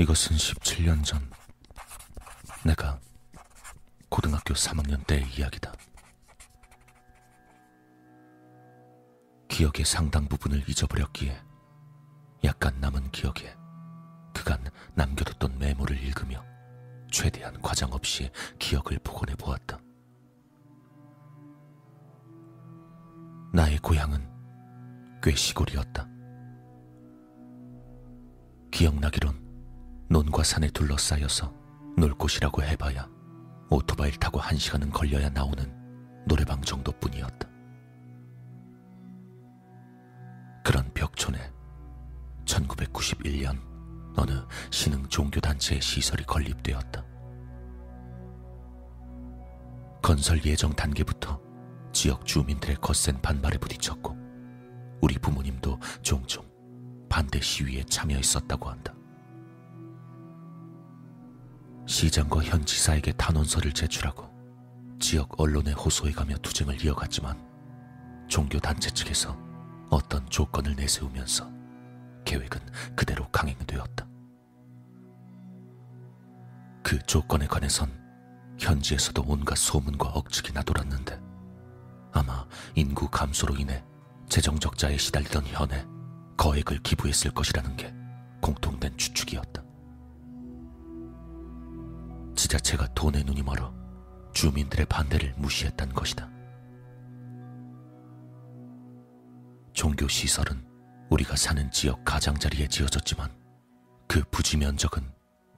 이것은 17년 전 내가 고등학교 3학년 때의 이야기다. 기억의 상당 부분을 잊어버렸기에 약간 남은 기억에 그간 남겨뒀던 메모를 읽으며 최대한 과장 없이 기억을 복원해 보았다. 나의 고향은 꽤 시골이었다. 기억나기론 논과 산에 둘러싸여서 놀 곳이라고 해봐야 오토바이를 타고 1시간은 걸려야 나오는 노래방 정도뿐이었다. 그런 벽촌에 1991년 어느 신흥 종교단체의 시설이 건립되었다. 건설 예정 단계부터 지역 주민들의 거센 반발에 부딪혔고 우리 부모님도 종종 반대 시위에 참여했었다고 한다. 시장과 현 지사에게 탄원서를 제출하고 지역 언론에 호소해가며 투쟁을 이어갔지만 종교단체 측에서 어떤 조건을 내세우면서 계획은 그대로 강행되었다. 그 조건에 관해선 현지에서도 온갖 소문과 억측이 나돌았는데 아마 인구 감소로 인해 재정 적자에 시달리던 현에 거액을 기부했을 것이라는 게 공통된 추측이었다. 지자체가 돈에 눈이 멀어 주민들의 반대를 무시했다는 것이다. 종교시설은 우리가 사는 지역 가장자리에 지어졌지만 그 부지 면적은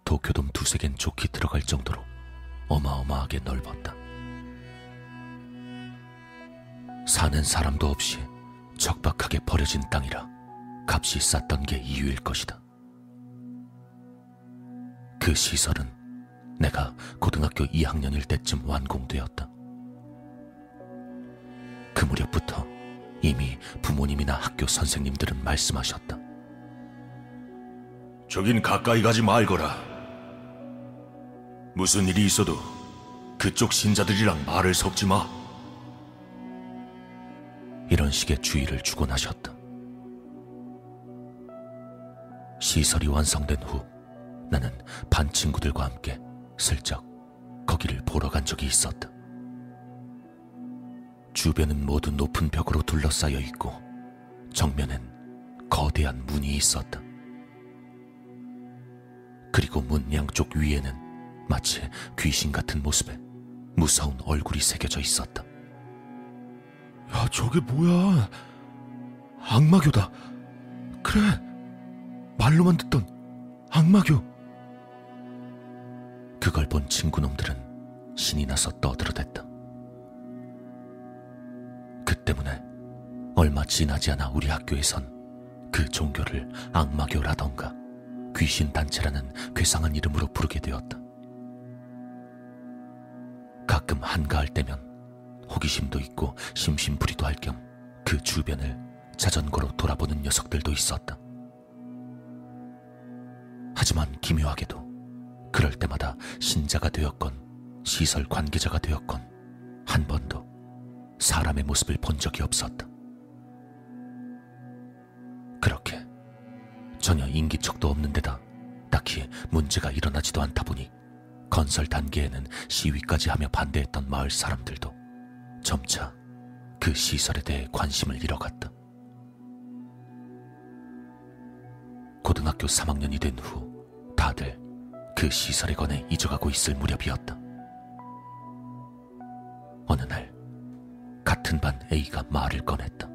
도쿄돔 2~3개는 좋게 들어갈 정도로 어마어마하게 넓었다. 사는 사람도 없이 척박하게 버려진 땅이라 값이 쌌던 게 이유일 것이다. 그 시설은 내가 고등학교 2학년일 때쯤 완공되었다. 그 무렵부터 이미 부모님이나 학교 선생님들은 말씀하셨다. 저긴 가까이 가지 말거라. 무슨 일이 있어도 그쪽 신자들이랑 말을 섞지 마. 이런 식의 주의를 주곤 하셨다. 시설이 완성된 후 나는 반 친구들과 함께 슬쩍 거기를 보러 간 적이 있었다. 주변은 모두 높은 벽으로 둘러싸여 있고 정면엔 거대한 문이 있었다. 그리고 문 양쪽 위에는 마치 귀신 같은 모습에 무서운 얼굴이 새겨져 있었다. 야, 저게 뭐야? 악마교다. 그래, 말로만 듣던 악마교. 그걸 본 친구놈들은 신이 나서 떠들어댔다. 그 때문에 얼마 지나지 않아 우리 학교에선 그 종교를 악마교라던가 귀신단체라는 괴상한 이름으로 부르게 되었다. 가끔 한가할 때면 호기심도 있고 심심부리도 할 겸 그 주변을 자전거로 돌아보는 녀석들도 있었다. 하지만 기묘하게도 그럴 때마다 신자가 되었건 시설 관계자가 되었건 한 번도 사람의 모습을 본 적이 없었다. 그렇게 전혀 인기척도 없는 데다 딱히 문제가 일어나지도 않다 보니 건설 단계에는 시위까지 하며 반대했던 마을 사람들도 점차 그 시설에 대해 관심을 잃어갔다. 고등학교 3학년이 된 후 다들 그 시설에 관해 잊어가고 있을 무렵이었다. 어느 날 같은 반 A가 말을 꺼냈다.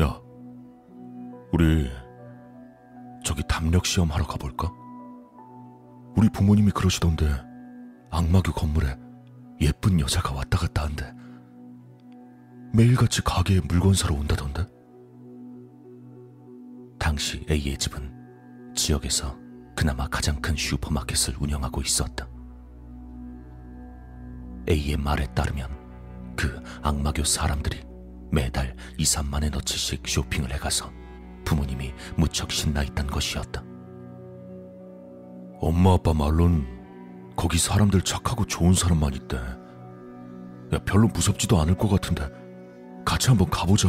야, 우리 저기 담력 시험 하러 가볼까? 우리 부모님이 그러시던데 악마교 건물에 예쁜 여자가 왔다 갔다 한대. 매일같이 가게에 물건 사러 온다던데. 당시 A의 집은 지역에서 그나마 가장 큰 슈퍼마켓을 운영하고 있었다. A의 말에 따르면 그 악마교 사람들이 매달 2~3만 엔어치씩 쇼핑을 해가서 부모님이 무척 신나 있단 것이었다. 엄마 아빠 말로는 거기 사람들 착하고 좋은 사람만 있대. 야, 별로 무섭지도 않을 것 같은데 같이 한번 가보자.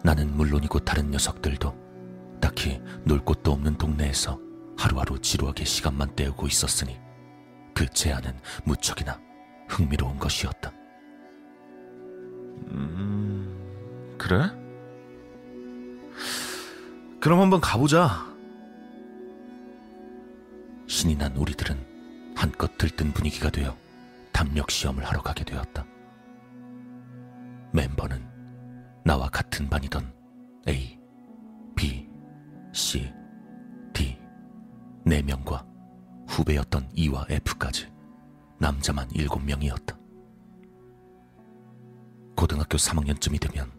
나는 물론이고 다른 녀석들도 딱히 놀 곳도 없는 동네에서 하루하루 지루하게 시간만 때우고 있었으니 그 제안은 무척이나 흥미로운 것이었다. 그래? 그럼 한번 가보자. 신이 난 우리들은 한껏 들뜬 분위기가 되어 담력 시험을 하러 가게 되었다. 멤버는 나와 같은 반이던 A, B, C, D 4명과 후배였던 E와 F까지 남자만 7명이었다. 고등학교 3학년쯤이 되면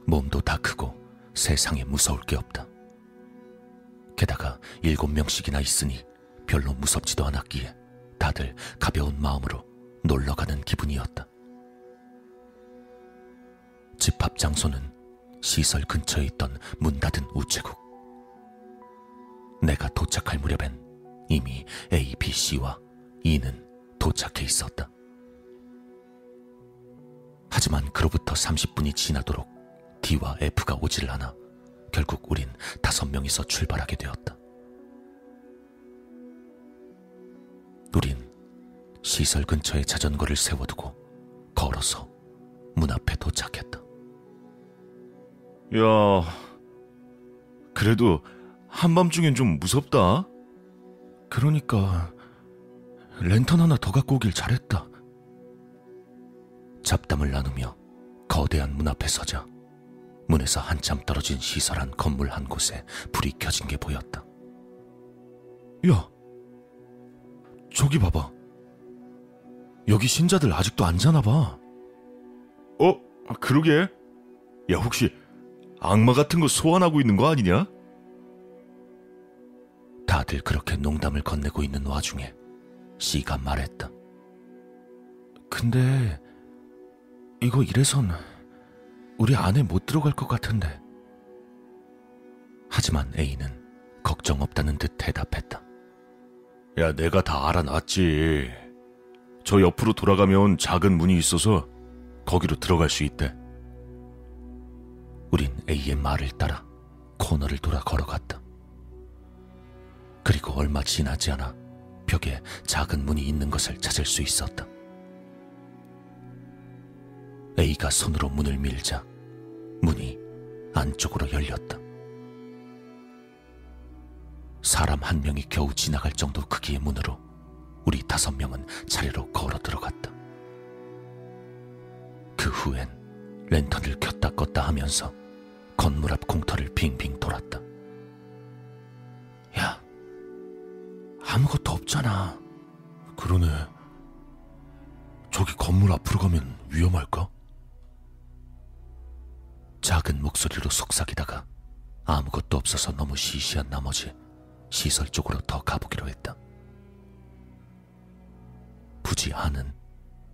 몸도 다 크고 세상에 무서울 게 없다. 게다가 7명씩이나 있으니 별로 무섭지도 않았기에 다들 가벼운 마음으로 놀러가는 기분이었다. 집합 장소는 시설 근처에 있던 문 닫은 우체국. 내가 도착할 무렵엔 이미 A, B, C와 E는 도착해 있었다. 하지만 그로부터 30분이 지나도록 D와 F가 오지를 않아 결국 우린 5명이서 출발하게 되었다. 우린 시설 근처에 자전거를 세워두고 걸어서 문 앞에 도착했다. 야, 그래도 한밤중엔 좀 무섭다. 그러니까 랜턴 하나 더 갖고 오길 잘했다. 잡담을 나누며 거대한 문 앞에 서자 문에서 한참 떨어진 시설한 건물 한 곳에 불이 켜진 게 보였다. 야, 저기 봐봐. 여기 신자들 아직도 안 자나 봐. 그러게. 야, 혹시 악마 같은 거 소환하고 있는 거 아니냐? 다들 그렇게 농담을 건네고 있는 와중에 C가 말했다. 근데 이거 이래선 우리 안에 못 들어갈 것 같은데. 하지만 A는 걱정 없다는 듯 대답했다. 야, 내가 다 알아놨지. 저 옆으로 돌아가면 작은 문이 있어서 거기로 들어갈 수 있대. 우린 A의 말을 따라 코너를 돌아 걸어갔다. 그리고 얼마 지나지 않아 벽에 작은 문이 있는 것을 찾을 수 있었다. A가 손으로 문을 밀자 문이 안쪽으로 열렸다. 사람 한 명이 겨우 지나갈 정도 크기의 문으로 우리 5명은 차례로 걸어 들어갔다. 그 후엔 랜턴을 켰다 껐다 하면서 건물 앞 공터를 빙빙 돌았다. 야, 아무것도 없잖아. 그러네. 저기 건물 앞으로 가면 위험할까? 작은 목소리로 속삭이다가 아무것도 없어서 너무 시시한 나머지 시설 쪽으로 더 가보기로 했다. 부지 안은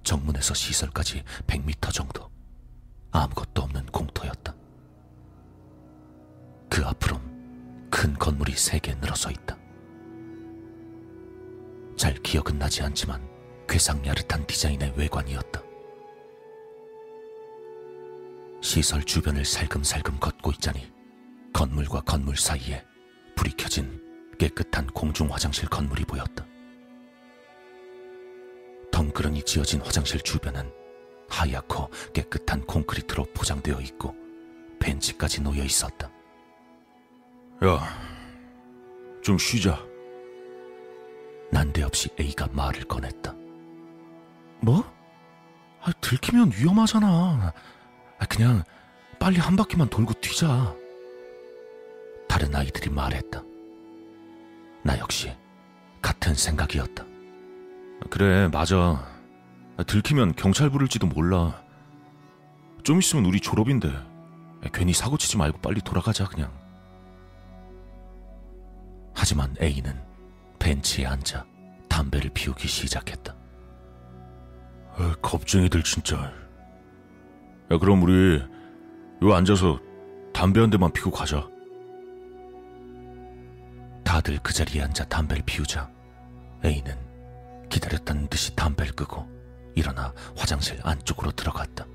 정문에서 시설까지 100m 정도 아무것도 없는 공터였다. 그 앞으론 큰 건물이 3개 늘어서 있다. 잘 기억은 나지 않지만 괴상야릇한 디자인의 외관이었다. 시설 주변을 살금살금 걷고 있자니 건물과 건물 사이에 불이 켜진 깨끗한 공중 화장실 건물이 보였다. 덩그러니 지어진 화장실 주변은 하얗고 깨끗한 콘크리트로 포장되어 있고 벤치까지 놓여 있었다. 야, 좀 쉬자. 난데없이 A가 말을 꺼냈다. 뭐? 들키면 위험하잖아. 그냥 빨리 한 바퀴만 돌고 튀자. 다른 아이들이 말했다. 나 역시 같은 생각이었다. 그래, 맞아. 들키면 경찰 부를지도 몰라. 좀 있으면 우리 졸업인데 괜히 사고치지 말고 빨리 돌아가자 그냥. 하지만 A는 벤치에 앉아 담배를 피우기 시작했다. 겁쟁이들 진짜. 야, 그럼 우리 요 앉아서 담배 한 대만 피고 가자. 다들 그 자리에 앉아 담배를 피우자 A는 기다렸다는 듯이 담배를 끄고 일어나 화장실 안쪽으로 들어갔다.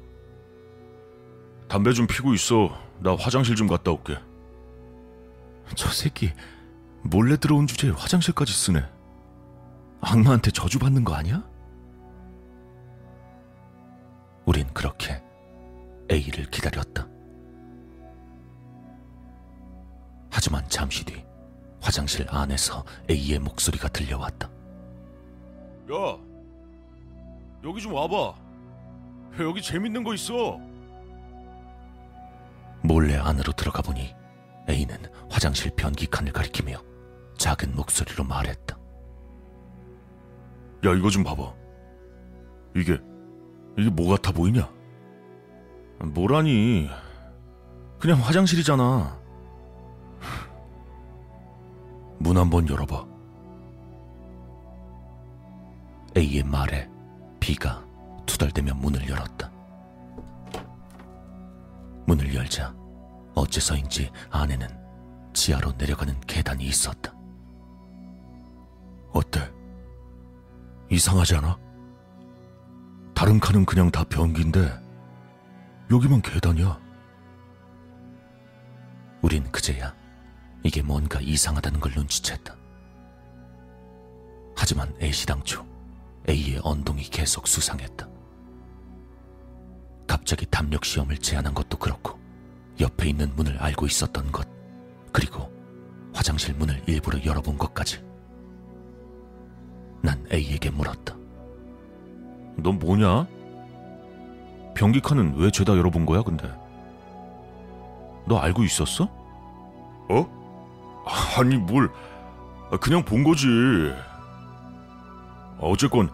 담배 좀 피고 있어. 나 화장실 좀 갔다 올게. 저 새끼 몰래 들어온 주제에 화장실까지 쓰네. 악마한테 저주받는 거 아니야? 우린 그렇게 A를 기다렸다. 하지만 잠시 뒤 화장실 안에서 A의 목소리가 들려왔다. 야, 여기 좀 와봐. 여기 재밌는 거 있어. 몰래 안으로 들어가 보니 A는 화장실 변기칸을 가리키며 작은 목소리로 말했다. 야, 이거 좀 봐봐. 이게 뭐 같아 보이냐? 뭐라니, 그냥 화장실이잖아. 문 한번 열어봐. A의 말에 B가 투덜대며 문을 열었다. 문을 열자 어째서인지 안에는 지하로 내려가는 계단이 있었다. 어때? 이상하지 않아? 다른 칸은 그냥 다 변기인데 여기만 계단이야. 우린 그제야 이게 뭔가 이상하다는 걸 눈치챘다. 하지만 애시당초 A의 언동이 계속 수상했다. 갑자기 담력 시험을 제안한 것도 그렇고 옆에 있는 문을 알고 있었던 것, 그리고 화장실 문을 일부러 열어본 것까지. 난 A에게 물었다. 넌 뭐냐? 변기 칸은 왜 죄다 열어본 거야 근데? 너 알고 있었어? 어? 아니 뭘, 그냥 본 거지. 어쨌건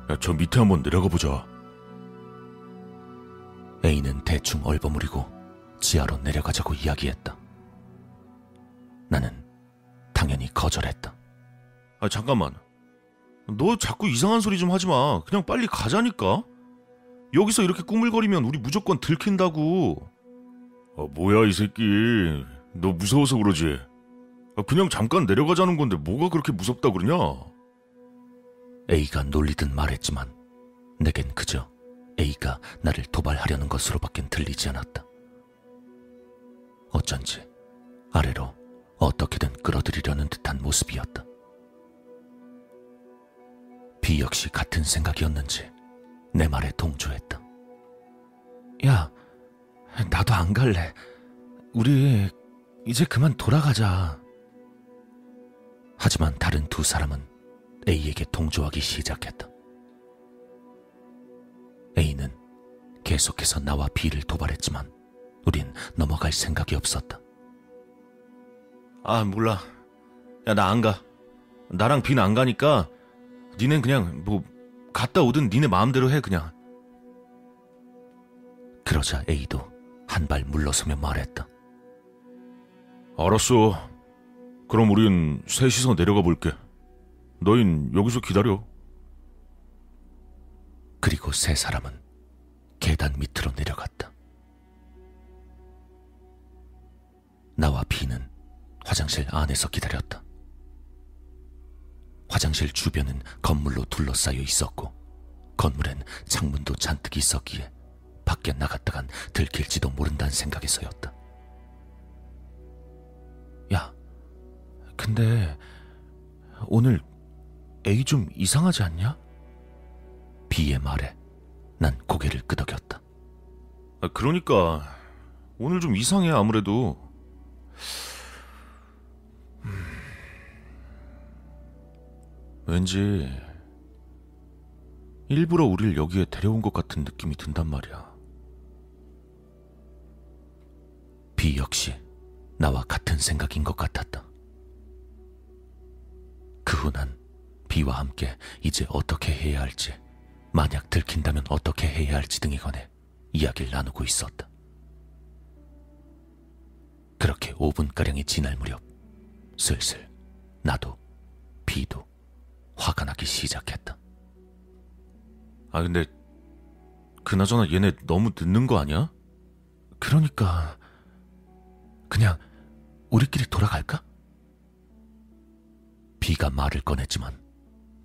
야, 저 밑에 한번 내려가 보자. A는 대충 얼버무리고 지하로 내려가자고 이야기했다. 나는 당연히 거절했다. 아, 잠깐만. 너 자꾸 이상한 소리 좀 하지 마. 그냥 빨리 가자니까. 여기서 이렇게 꾸물거리면 우리 무조건 들킨다고. 뭐야 이 새끼. 너 무서워서 그러지. 그냥 잠깐 내려가자는 건데 뭐가 그렇게 무섭다 그러냐? A가 놀리듯 말했지만 내겐 그저 A가 나를 도발하려는 것으로밖엔 들리지 않았다. 어쩐지 아래로 어떻게든 끌어들이려는 듯한 모습이었다. B 역시 같은 생각이었는지 내 말에 동조했다. 야, 나도 안 갈래. 우리 이제 그만 돌아가자. 하지만 다른 두 사람은 A에게 동조하기 시작했다. A는 계속해서 나와 B를 도발했지만 우린 넘어갈 생각이 없었다. 아, 몰라. 야, 나 안 가. 나랑 B는 안 가니까 니넨 그냥 뭐 갔다 오든 니네 마음대로 해 그냥. 그러자 A도 한 발 물러서며 말했다. 알았어. 그럼 우린 셋이서 내려가 볼게. 너흰 여기서 기다려. 그리고 세 사람은 계단 밑으로 내려갔다. 나와 B는 화장실 안에서 기다렸다. 화장실 주변은 건물로 둘러싸여 있었고 건물엔 창문도 잔뜩 있었기에 밖에 나갔다간 들킬지도 모른다는 생각에서였다. 야, 근데 오늘 A 좀 이상하지 않냐? B의 말에 난 고개를 끄덕였다. 그러니까 오늘 좀 이상해 아무래도. 왠지 일부러 우릴 여기에 데려온 것 같은 느낌이 든단 말이야. B 역시 나와 같은 생각인 것 같았다. 그 후 난 B와 함께 이제 어떻게 해야 할지, 만약 들킨다면 어떻게 해야 할지 등에 관해 이야기를 나누고 있었다. 그렇게 5분가량이 지날 무렵 슬슬 나도 B도 화가 나기 시작했다. 아, 근데 그나저나 얘네 너무 늦는 거 아니야? 그러니까 그냥 우리끼리 돌아갈까? B가 말을 꺼냈지만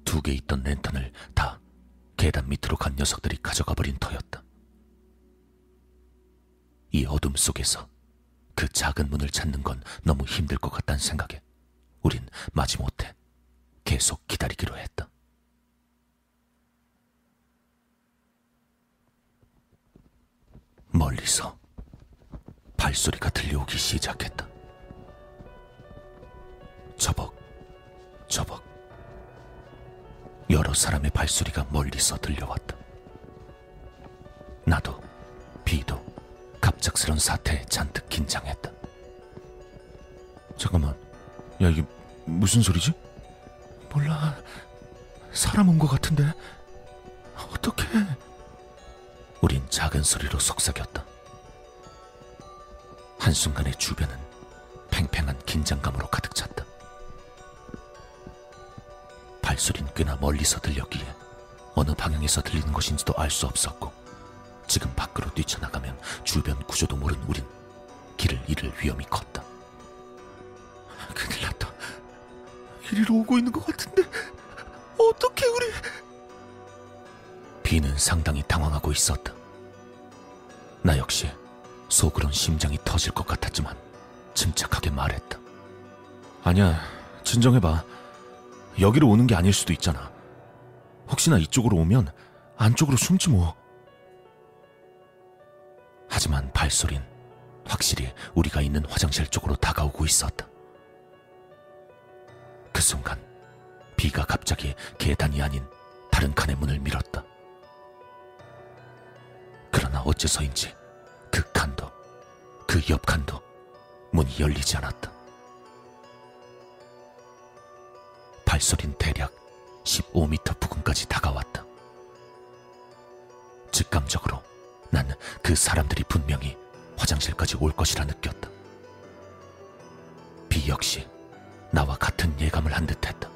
2개 있던 랜턴을 다 계단 밑으로 간 녀석들이 가져가 버린 터였다. 이 어둠 속에서 그 작은 문을 찾는 건 너무 힘들 것 같다는 생각에 우린 마지못해 계속 기다리기로 했다. 멀리서 발소리가 들려오기 시작했다. 저벅 여러 사람의 발소리가 멀리서 들려왔다. 나도 비도 갑작스런 사태에 잔뜩 긴장했다. 잠깐만, 야, 이게 무슨 소리지? 몰라, 사람 온 것 같은데 어떡해. 우린 작은 소리로 속삭였다. 한순간에 주변은 팽팽한 긴장감으로 가득 찼다. 발소리는 꽤나 멀리서 들렸기에 어느 방향에서 들리는 것인지도 알 수 없었고, 지금 밖으로 뛰쳐나가면 주변 구조도 모른 우린 길을 잃을 위험이 컸다. 큰일 났다. 이리로 오고 있는 것 같은데 어떡해 우리. 비는 상당히 당황하고 있었다. 나 역시 속으론 심장이 터질 것 같았지만 침착하게 말했다. 아니야, 진정해봐. 여기로 오는 게 아닐 수도 있잖아. 혹시나 이쪽으로 오면 안쪽으로 숨지 뭐. 하지만 발소린 확실히 우리가 있는 화장실 쪽으로 다가오고 있었다. 그 순간 비가 갑자기 계단이 아닌 다른 칸의 문을 밀었다. 그러나 어째서인지 그 칸도 그 옆 칸도 문이 열리지 않았다. 발소린 대략 15m 부근까지 다가왔다. 직감적으로 난 그 사람들이 분명히 화장실까지 올 것이라 느꼈다. 비 역시 나와 같은 예감을 한 듯했다.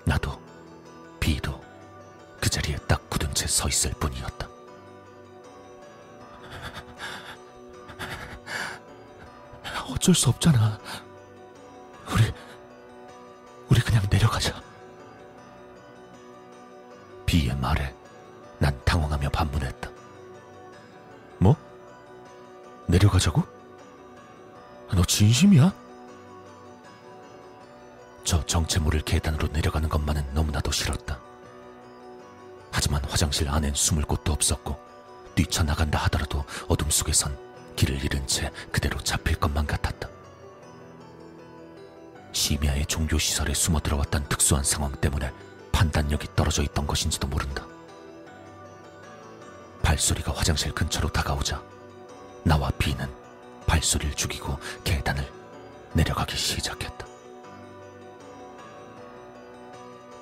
나도 비도 그 자리에 딱 굳은 채 서 있을 뿐이었다. 어쩔 수 없잖아. 우리 그냥 내려가자. 비의 말에 난 당황하며 반문했다. 뭐? 내려가자고? 너 진심이야? 저 정체 모를 계단으로 내려가는 것만은 너무나도 싫었다. 하지만 화장실 안엔 숨을 곳도 없었고, 뛰쳐나간다 하더라도 어둠 속에선 길을 잃은 채 그대로 잡힐 것만 같았다. 심야의 종교시설에 숨어 들어왔던 특수한 상황 때문에 판단력이 떨어져 있던 것인지도 모른다. 발소리가 화장실 근처로 다가오자 나와 비는 발소리를 죽이고 계단을 내려가기 시작했다.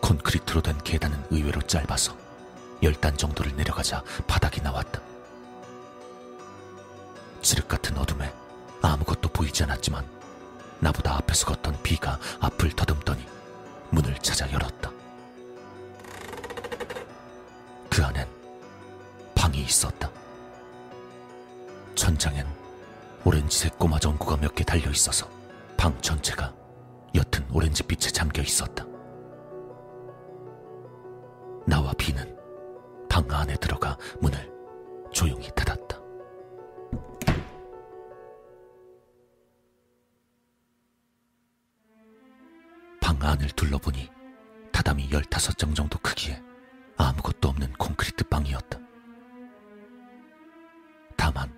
콘크리트로 된 계단은 의외로 짧아서 10단 정도를 내려가자 바닥이 나왔다. 칠흑 같은 어둠에 아무것도 보이지 않았지만 나보다 앞에서 걷던 비가 앞을 더듬더니 문을 찾아 열었다. 그 안엔 방이 있었다. 천장엔 오렌지색 꼬마 전구가 몇 개 달려 있어서 방 전체가 옅은 오렌지빛에 잠겨 있었다. 나와 비는 방 안에 들어가 문을 조용히 닫았다. 방 안을 둘러보니 다담이 15장 정도 크기에 아무것도 없는 콘크리트 방이었다. 다만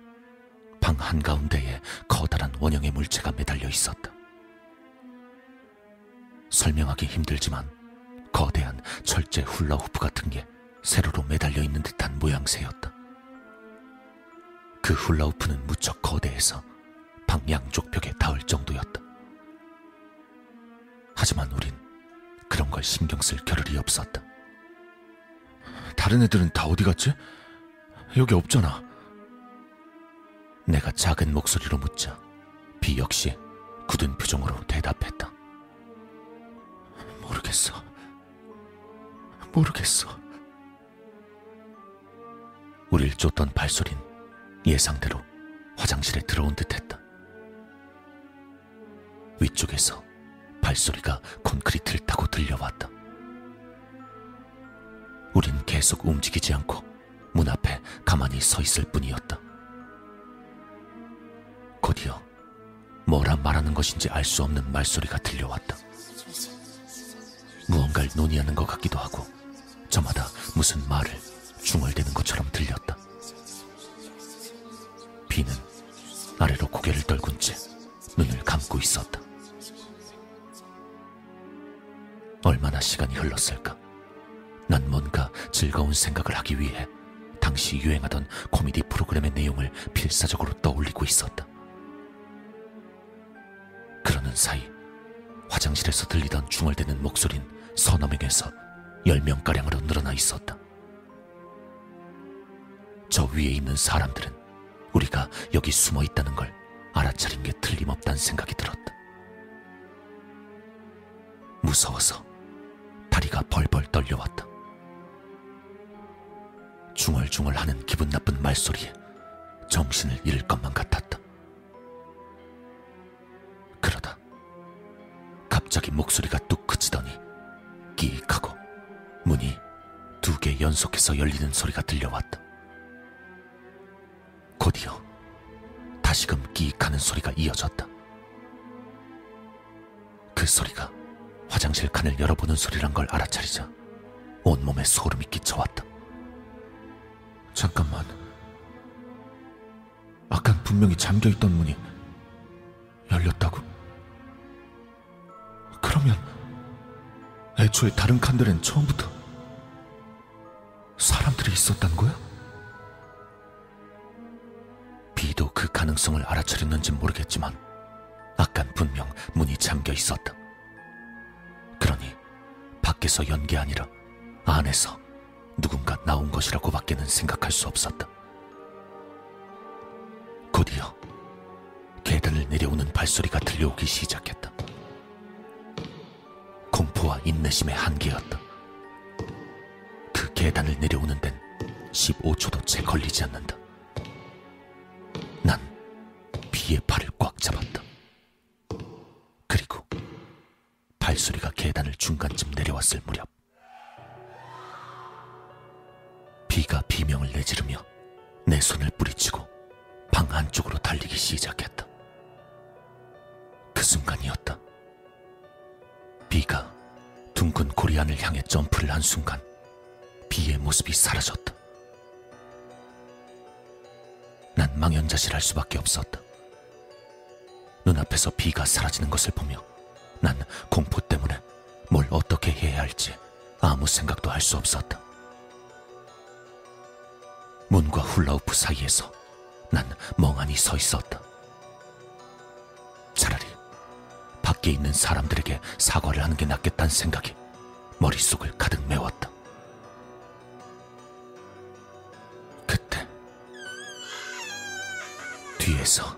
방 한가운데에 커다란 원형의 물체가 매달려 있었다. 설명하기 힘들지만 거대한 철제 훌라후프 같은 게 세로로 매달려 있는 듯한 모양새였다. 그 훌라후프는 무척 거대해서 방 양쪽 벽에 닿을 정도였다. 하지만 우린 그런 걸 신경 쓸 겨를이 없었다. 다른 애들은 다 어디 갔지? 여기 없잖아. 내가 작은 목소리로 묻자 비 역시 굳은 표정으로 대답했다. 모르겠어. 우릴 쫓던 발소린 예상대로 화장실에 들어온 듯했다. 위쪽에서 발소리가 콘크리트를 타고 들려왔다. 우린 계속 움직이지 않고 문 앞에 가만히 서 있을 뿐이었다. 곧이어 뭐라 말하는 것인지 알 수 없는 말소리가 들려왔다. 무언가를 논의하는 것 같기도 하고 저마다 무슨 말을 중얼대는 것처럼 들렸다. 비는 아래로 고개를 떨군 채 눈을 감고 있었다. 얼마나 시간이 흘렀을까? 난 뭔가 즐거운 생각을 하기 위해 당시 유행하던 코미디 프로그램의 내용을 필사적으로 떠올리고 있었다. 그러는 사이 화장실에서 들리던 중얼대는 목소린 서너 명에서 10명가량으로 늘어나 있었다. 저 위에 있는 사람들은 우리가 여기 숨어 있다는 걸 알아차린 게 틀림없다는 생각이 들었다. 무서워서 다리가 벌벌 떨려왔다. 중얼중얼하는 기분 나쁜 말소리에 정신을 잃을 것만 같았다. 그러다 갑자기 목소리가 뚝 그치더니 끼익하고 문이 2개 연속해서 열리는 소리가 들려왔다. 곧이어 다시금 끼익하는 소리가 이어졌다. 그 소리가 화장실 칸을 열어보는 소리란 걸 알아차리자 온몸에 소름이 끼쳐왔다. 잠깐만. 아깐 분명히 잠겨있던 문이 열렸다고? 그러면 애초에 다른 칸들엔 처음부터 사람들이 있었단 거야? 비도 그 가능성을 알아차렸는지 모르겠지만 아깐 분명 문이 잠겨 있었다. 그러니 밖에서 연 게 아니라 안에서 누군가 나온 것이라고 밖에는 생각할 수 없었다. 곧이어 계단을 내려오는 발소리가 들려오기 시작했다. 공포와 인내심의 한계였다. 그 계단을 내려오는 데는 15초도 채 걸리지 않는다. 난 비의 팔을 꽉 잡았다. 그리고 발소리가 계단을 중간쯤 내려왔을 무렵 비가 비명을 내지르며 내 손을 뿌리치고 방 안쪽으로 달리기 시작했다. 그 순간이었다. 비가 둥근 고리안을 향해 점프를 한 순간 비의 모습이 사라졌다. 난 망연자실할 수밖에 없었다. 눈앞에서 비가 사라지는 것을 보며 난 공포 때문에 뭘 어떻게 해야 할지 아무 생각도 할 수 없었다. 문과 훌라후프 사이에서 난 멍하니 서 있었다. 차라리 밖에 있는 사람들에게 사과를 하는 게 낫겠다는 생각이 머릿속을 가득 메웠다. 그때 뒤에서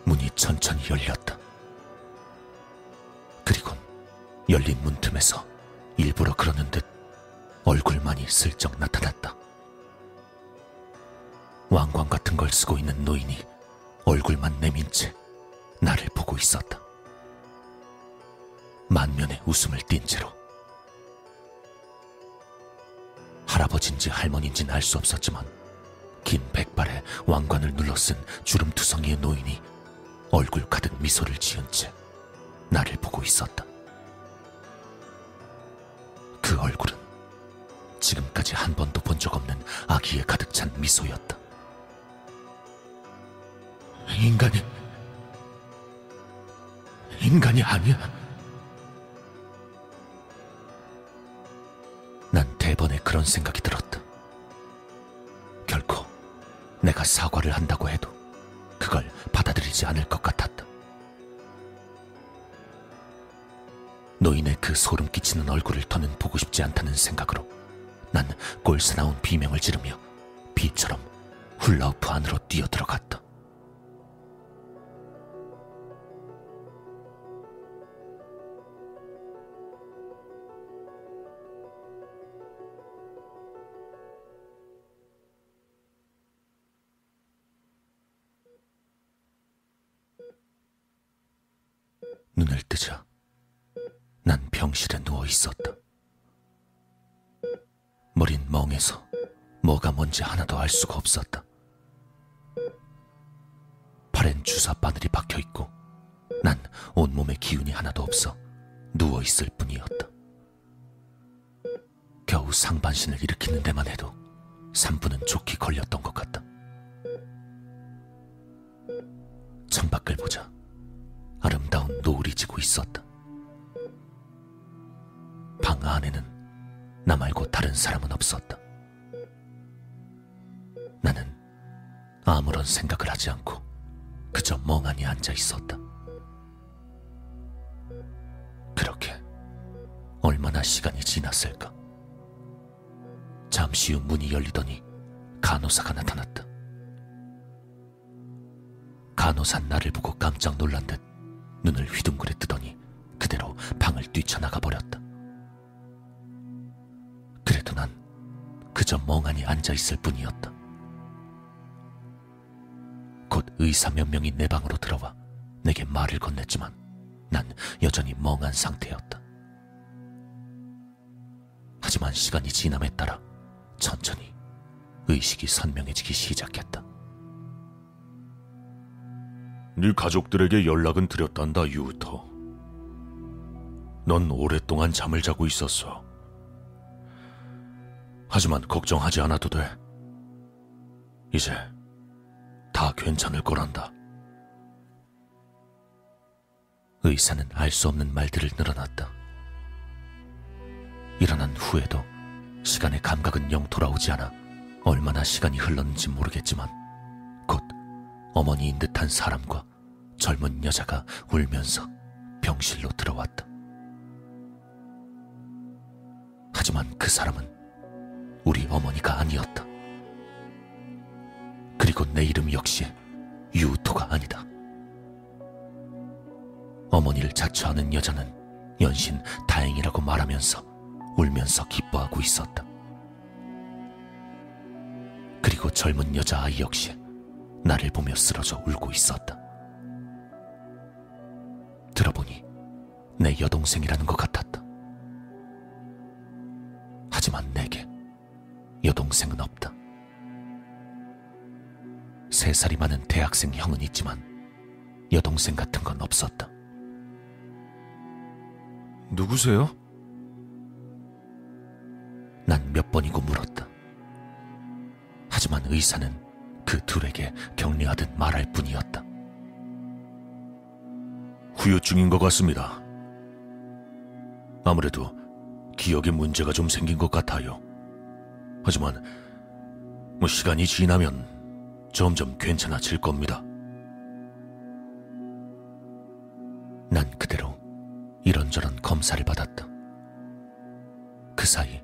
문이 천천히 열렸다. 그리곤 열린 문틈에서 일부러 그러는 듯 얼굴만이 슬쩍 나타났다. 왕관 같은 걸 쓰고 있는 노인이 얼굴만 내민 채 나를 보고 있었다. 만면에 웃음을 띤 채로. 할아버지인지 할머니인지는 알 수 없었지만 긴 백발에 왕관을 눌러쓴 주름투성이의 노인이 얼굴 가득 미소를 지은 채 나를 보고 있었다. 그 얼굴은 지금까지 한 번도 본 적 없는 아기에 가득 찬 미소였다. 인간이 아니야. 난 대번에 그런 생각이 들었다. 결코 내가 사과를 한다고 해도 그걸 받아들이지 않을 것 같았다. 노인의 그 소름 끼치는 얼굴을 더는 보고 싶지 않다는 생각으로 난 꼴사나운 비명을 지르며 비처럼 훌라후프 안으로 뛰어들어갔다. 눈을 뜨자 난 병실에 누워 있었다. 머린 멍해서 뭐가 뭔지 하나도 알 수가 없었다. 팔엔 주사 바늘이 박혀 있고 난 온몸에 기운이 하나도 없어 누워 있을 뿐이었다. 겨우 상반신을 일으키는 데만 해도 3분은 좋게 걸렸던 것 같다. 창밖을 보자 아름다운 노을이 지고 있었다. 방 안에는 나 말고 다른 사람은 없었다. 나는 아무런 생각을 하지 않고 그저 멍하니 앉아 있었다. 그렇게 얼마나 시간이 지났을까? 잠시 후 문이 열리더니 간호사가 나타났다. 간호사는 나를 보고 깜짝 놀란 듯 눈을 휘둥그레 뜨더니 그대로 방을 뛰쳐나가 버렸다. 그래도 난 그저 멍하니 앉아있을 뿐이었다. 곧 의사 몇 명이 내 방으로 들어와 내게 말을 건넸지만 난 여전히 멍한 상태였다. 하지만 시간이 지남에 따라 천천히 의식이 선명해지기 시작했다. 네 가족들에게 연락은 드렸단다, 유토. 넌 오랫동안 잠을 자고 있었어. 하지만 걱정하지 않아도 돼. 이제 다 괜찮을 거란다. 의사는 알 수 없는 말들을 늘어놨다. 일어난 후에도 시간의 감각은 영 돌아오지 않아 얼마나 시간이 흘렀는지 모르겠지만 곧 어머니인 듯한 사람과 젊은 여자가 울면서 병실로 들어왔다. 하지만 그 사람은 우리 어머니가 아니었다. 그리고 내 이름 역시 유토가 아니다. 어머니를 자처하는 여자는 연신 다행이라고 말하면서 울면서 기뻐하고 있었다. 그리고 젊은 여자아이 역시 나를 보며 쓰러져 울고 있었다. 들어보니 내 여동생이라는 것 같았다. 하지만 내게 여동생은 없다. 3살이 많은 대학생 형은 있지만 여동생 같은 건 없었다. 누구세요? 난 몇 번이고 물었다. 하지만 의사는 그 둘에게 격려하듯 말할 뿐이었다. 후유증인 것 같습니다. 아무래도 기억에 문제가 좀 생긴 것 같아요. 하지만 시간이 지나면 점점 괜찮아질 겁니다. 난 그대로 이런저런 검사를 받았다. 그 사이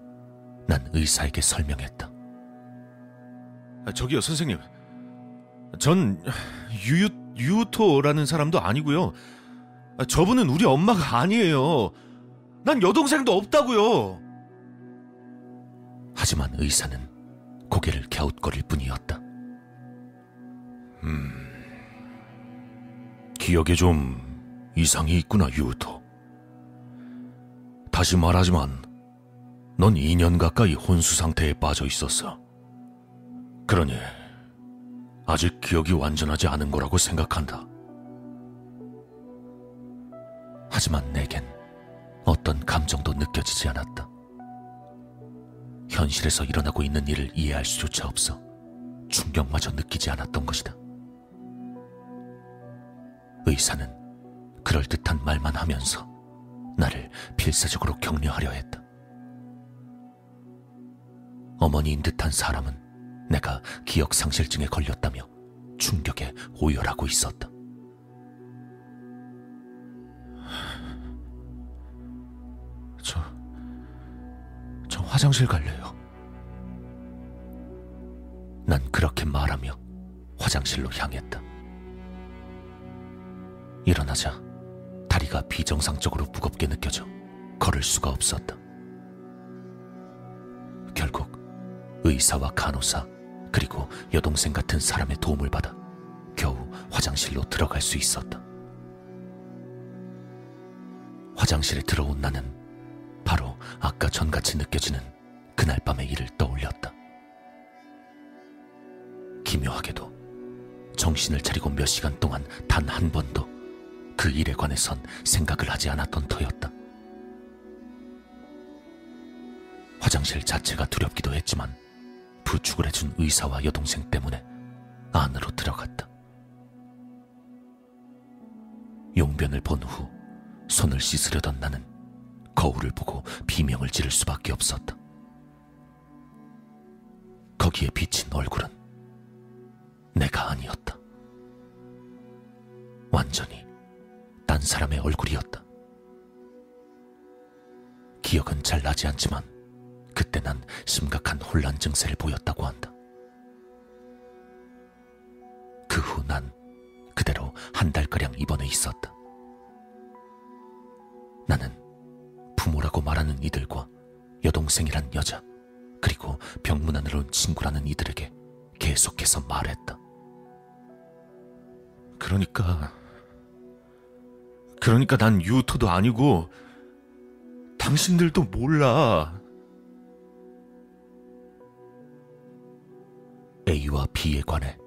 난 의사에게 설명했다. 저기요, 선생님. 전 유토라는 사람도 아니고요. 저분은 우리 엄마가 아니에요. 난 여동생도 없다고요. 하지만 의사는 고개를 갸웃거릴 뿐이었다. 기억에 좀 이상이 있구나, 유토. 다시 말하지만 넌 2년 가까이 혼수 상태에 빠져 있었어. 그러니 아직 기억이 완전하지 않은 거라고 생각한다. 하지만 내겐 어떤 감정도 느껴지지 않았다. 현실에서 일어나고 있는 일을 이해할 수조차 없어 충격마저 느끼지 않았던 것이다. 의사는 그럴듯한 말만 하면서 나를 필사적으로 격려하려 했다. 어머니인 듯한 사람은 내가 기억상실증에 걸렸다며 충격에 오열하고 있었다. 저 화장실 갈래요. 난 그렇게 말하며 화장실로 향했다. 일어나자 다리가 비정상적으로 무겁게 느껴져 걸을 수가 없었다. 결국 의사와 간호사 그리고 여동생 같은 사람의 도움을 받아 겨우 화장실로 들어갈 수 있었다. 화장실에 들어온 나는 바로 아까 전같이 느껴지는 그날 밤의 일을 떠올렸다. 기묘하게도 정신을 차리고 몇 시간 동안 단 한 번도 그 일에 관해선 생각을 하지 않았던 터였다. 화장실 자체가 두렵기도 했지만 부축을 해준 의사와 여동생 때문에 안으로 들어갔다. 용변을 본 후 손을 씻으려던 나는 거울을 보고 비명을 지를 수밖에 없었다. 거기에 비친 얼굴은 내가 아니었다. 완전히 딴 사람의 얼굴이었다. 기억은 잘 나지 않지만 그때 난 심각한 혼란 증세를 보였다고 한다. 그 후 난 그대로 한 달가량 입원해 있었다. 나는 부모라고 말하는 이들과 여동생이란 여자, 그리고 병문안으로 온 친구라는 이들에게 계속해서 말했다. 그러니까 난 유토도 아니고 당신들도 몰라. A와 B에 관해,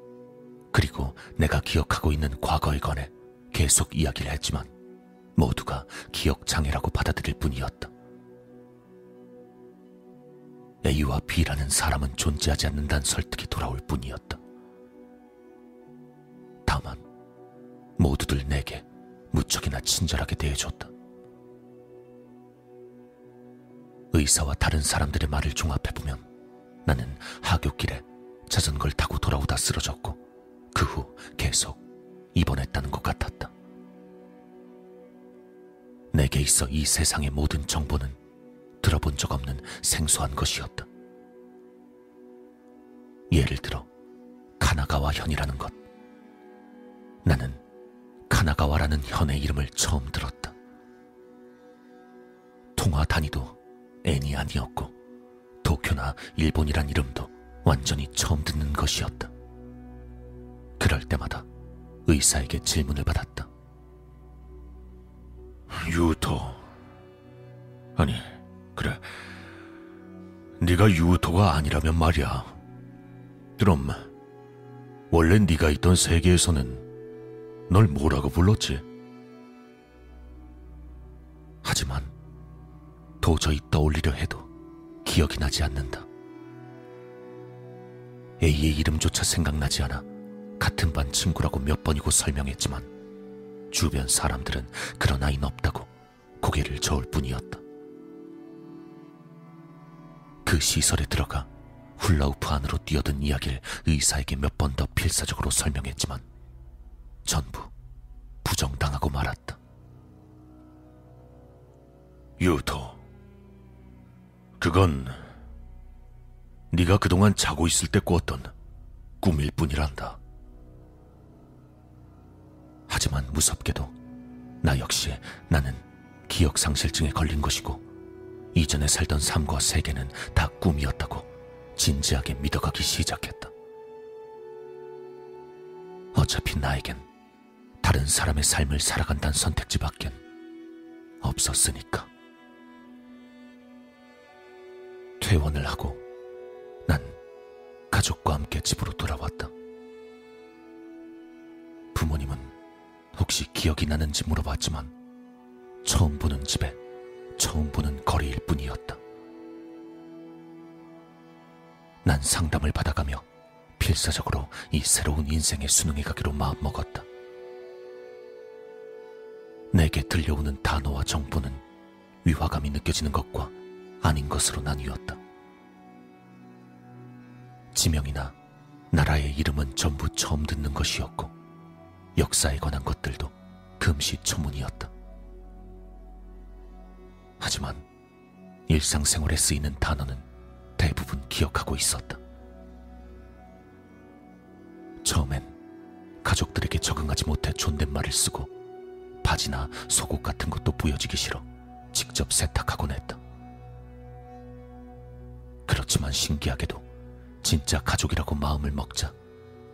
그리고 내가 기억하고 있는 과거에 관해 계속 이야기를 했지만 모두가 기억장애라고 받아들일 뿐이었다. A와 B라는 사람은 존재하지 않는다는 설득이 돌아올 뿐이었다. 다만 모두들 내게 무척이나 친절하게 대해줬다. 의사와 다른 사람들의 말을 종합해보면 나는 하굣길에 자전거를 타고 돌아오다 쓰러졌고 그 후 계속 입원했다는 것 같았다. 내게 있어 이 세상의 모든 정보는 들어본 적 없는 생소한 것이었다. 예를 들어 카나가와 현이라는 것. 나는 카나가와라는 현의 이름을 처음 들었다. 통화 단위도 N이 아니었고 도쿄나 일본이란 이름도 완전히 처음 듣는 것이었다. 그럴 때마다 의사에게 질문을 받았다. 유토. 아니, 그래. 네가 유토가 아니라면 말이야. 그럼 원래 네가 있던 세계에서는 널 뭐라고 불렀지? 하지만 도저히 떠올리려 해도 기억이 나지 않는다. A의 이름조차 생각나지 않아 같은 반 친구라고 몇 번이고 설명했지만 주변 사람들은 그런 아이는 없다고 고개를 저을 뿐이었다. 그 시설에 들어가 훌라후프 안으로 뛰어든 이야기를 의사에게 몇 번 더 필사적으로 설명했지만 전부 부정당하고 말았다. 유토, 그건 네가 그동안 자고 있을 때 꿨던 꿈일 뿐이란다. 하지만 무섭게도 나 역시 나는 기억상실증에 걸린 것이고 이전에 살던 삶과 세계는 다 꿈이었다고 진지하게 믿어가기 시작했다. 어차피 나에겐 다른 사람의 삶을 살아간다는 선택지밖엔 없었으니까. 퇴원을 하고 난 가족과 함께 집으로 돌아왔다. 부모님은 혹시 기억이 나는지 물어봤지만 처음 보는 집에 처음 보는 거리일 뿐이었다. 난 상담을 받아가며 필사적으로 이 새로운 인생에 순응해 가기로 마음먹었다. 내게 들려오는 단어와 정보는 위화감이 느껴지는 것과 아닌 것으로 나뉘었다. 지명이나 나라의 이름은 전부 처음 듣는 것이었고 역사에 관한 것들도 금시초문이었다. 하지만 일상생활에 쓰이는 단어는 대부분 기억하고 있었다. 처음엔 가족들에게 적응하지 못해 존댓말을 쓰고 바지나 속옷 같은 것도 보여지기 싫어 직접 세탁하곤 했다. 그렇지만 신기하게도 진짜 가족이라고 마음을 먹자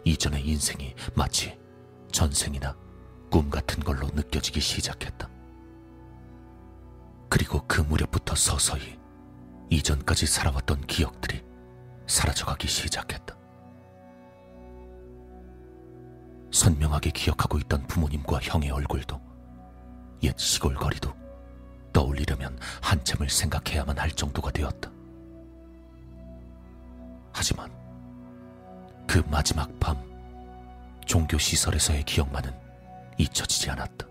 이전의 인생이 마치 전생이나 꿈 같은 걸로 느껴지기 시작했다. 그리고 그 무렵부터 서서히 이전까지 살아왔던 기억들이 사라져가기 시작했다. 선명하게 기억하고 있던 부모님과 형의 얼굴도, 옛 시골 거리도 떠올리려면 한참을 생각해야만 할 정도가 되었다. 하지만 그 마지막 밤, 종교시설에서의 기억만은 잊혀지지 않았다.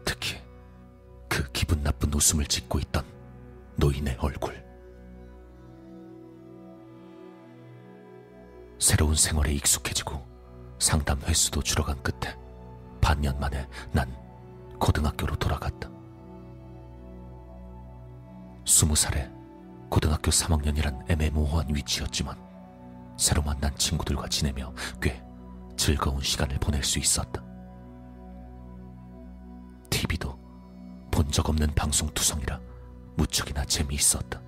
특히 그 기분 나쁜 웃음을 짓고 있던 노인의 얼굴. 새로운 생활에 익숙해지고 상담 횟수도 줄어간 끝에 반년 만에 난 고등학교로 돌아갔다. 20살에 고등학교 3학년이란 애매모호한 위치였지만 새로 만난 친구들과 지내며 꽤 즐거운 시간을 보낼 수 있었다. TV도 본 적 없는 방송 투성이라 무척이나 재미있었다.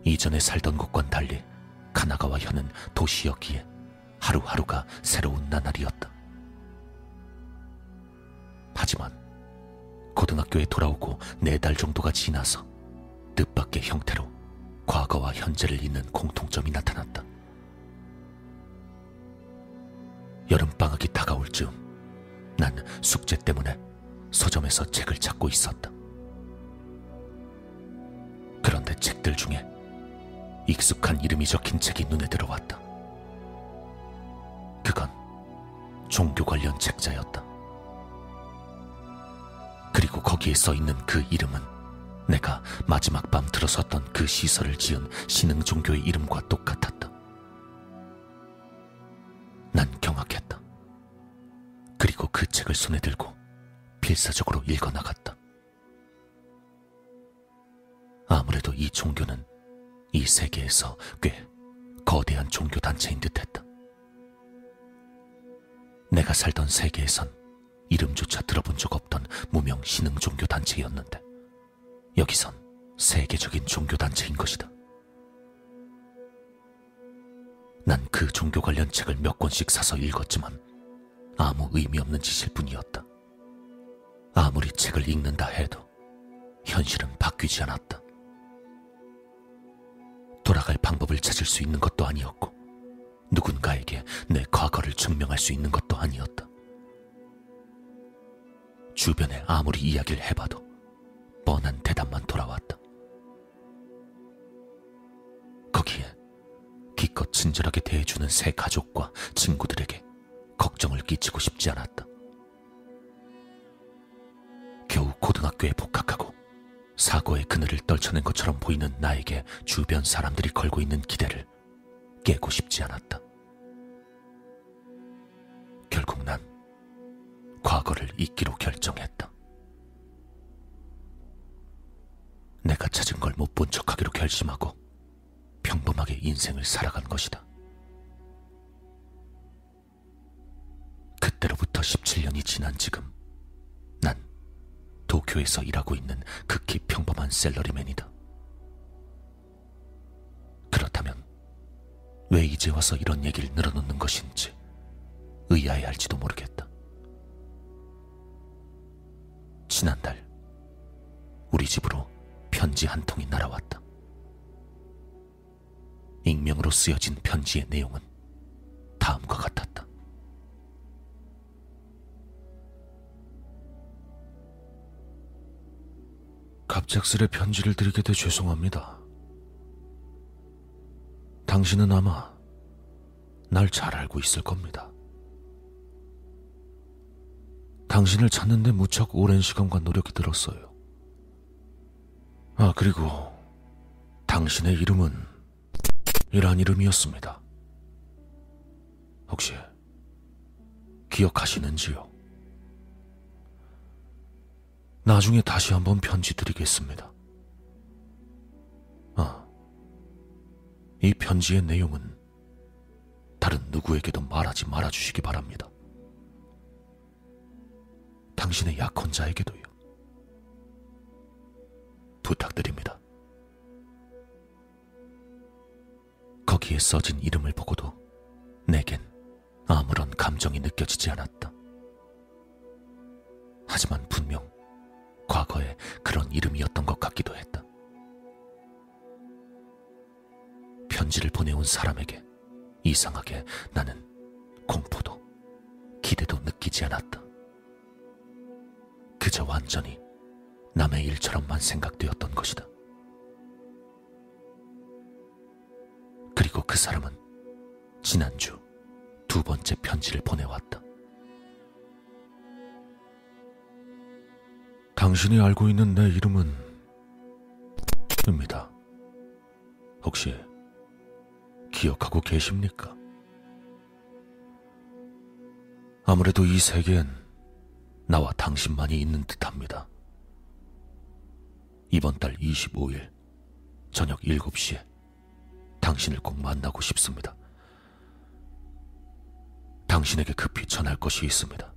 이전에 살던 곳과는 달리 가나가와 현은 도시였기에 하루하루가 새로운 나날이었다. 하지만 고등학교에 돌아오고 4달 정도가 지나서 뜻밖의 형태로 과거와 현재를 잇는 공통점이 나타났다. 여름방학이 다가올 즈음 난 숙제 때문에 서점에서 책을 찾고 있었다. 그런데 책들 중에 익숙한 이름이 적힌 책이 눈에 들어왔다. 그건 종교 관련 책자였다. 그리고 거기에 써있는 그 이름은 내가 마지막 밤 들어섰던 그 시설을 지은 신흥종교의 이름과 똑같았다. 난 경악했다. 그리고 그 책을 손에 들고 필사적으로 읽어나갔다. 아무래도 이 종교는 이 세계에서 꽤 거대한 종교단체인 듯했다. 내가 살던 세계에선 이름조차 들어본 적 없던 무명 신흥종교단체였는데 여기선 세계적인 종교단체인 것이다. 난 그 종교 관련 책을 몇 권씩 사서 읽었지만 아무 의미 없는 짓일 뿐이었다. 아무리 책을 읽는다 해도 현실은 바뀌지 않았다. 돌아갈 방법을 찾을 수 있는 것도 아니었고 누군가에게 내 과거를 증명할 수 있는 것도 아니었다. 주변에 아무리 이야기를 해봐도 뻔한 대답만 돌아왔다. 거기에 기껏 친절하게 대해주는 새 가족과 친구들에게 걱정을 끼치고 싶지 않았다. 겨우 고등학교에 복학하고 사고의 그늘을 떨쳐낸 것처럼 보이는 나에게 주변 사람들이 걸고 있는 기대를 깨고 싶지 않았다. 결국 난 과거를 잊기로 결정했다. 내가 찾은 걸 못 본 척하기로 결심하고 평범하게 인생을 살아간 것이다. 그때로부터 17년이 지난 지금 난 도쿄에서 일하고 있는 극히 평범한 샐러리맨이다. 그렇다면 왜 이제 와서 이런 얘기를 늘어놓는 것인지 의아해할지도 모르겠다. 지난달 우리 집으로 편지 한 통이 날아왔다. 익명으로 쓰여진 편지의 내용은 다음과 같았다. 갑작스레 편지를 드리게 돼 죄송합니다. 당신은 아마 날 잘 알고 있을 겁니다. 당신을 찾는데 무척 오랜 시간과 노력이 들었어요. 그리고 당신의 이름은 이란 이름이었습니다. 혹시 기억하시는지요? 나중에 다시 한번 편지 드리겠습니다. 이 편지의 내용은 다른 누구에게도 말하지 말아주시기 바랍니다. 당신의 약혼자에게도요. 부탁드립니다. 거기에 써진 이름을 보고도 내겐 아무런 감정이 느껴지지 않았다. 하지만 분명 과거에 그런 이름이었던 것 같기도 했다. 편지를 보내온 사람에게 이상하게 나는 공포도 기대도 느끼지 않았다. 그저 완전히 남의 일처럼만 생각되었던 것이다. 그리고 그 사람은 지난주 두 번째 편지를 보내왔다. 당신이 알고 있는 내 이름은 입니다. 혹시 기억하고 계십니까? 아무래도 이 세계엔 나와 당신만이 있는 듯합니다. 이번 달 25일 저녁 7시에 당신을 꼭 만나고 싶습니다. 당신에게 급히 전할 것이 있습니다.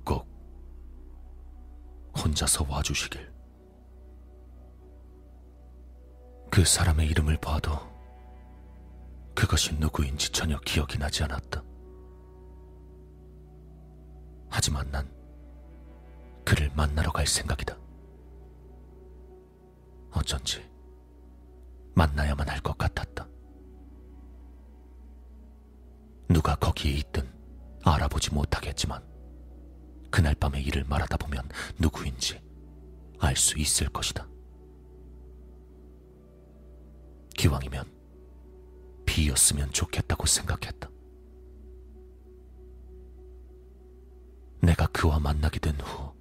꼭 혼자서 와주시길. 그 사람의 이름을 봐도 그것이 누구인지 전혀 기억이 나지 않았다. 하지만 난 그를 만나러 갈 생각이다. 어쩐지 만나야만 할 것 같았다. 누가 거기에 있든 알아보지 못하겠지만 그날 밤의 일을 말하다 보면 누구인지 알 수 있을 것이다. 기왕이면 비였으면 좋겠다고 생각했다. 내가 그와 만나게 된 후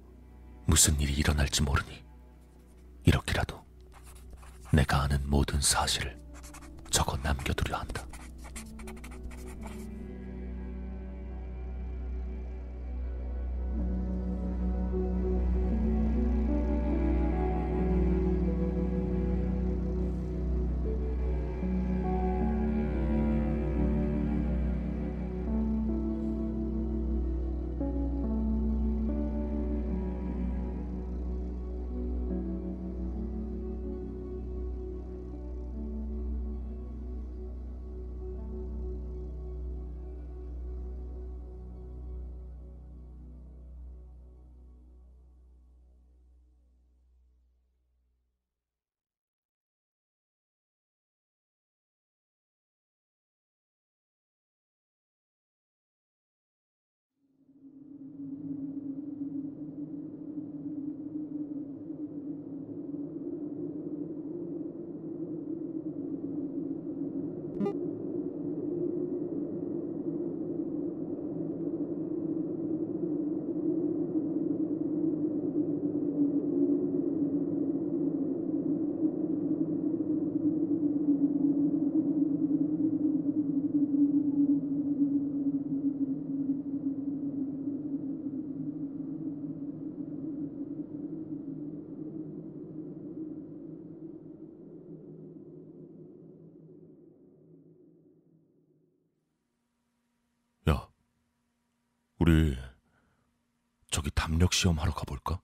무슨 일이 일어날지 모르니 이렇게라도 내가 아는 모든 사실을 적어 남겨두려 한다. 야, 우리 저기 담력 시험 하러 가볼까?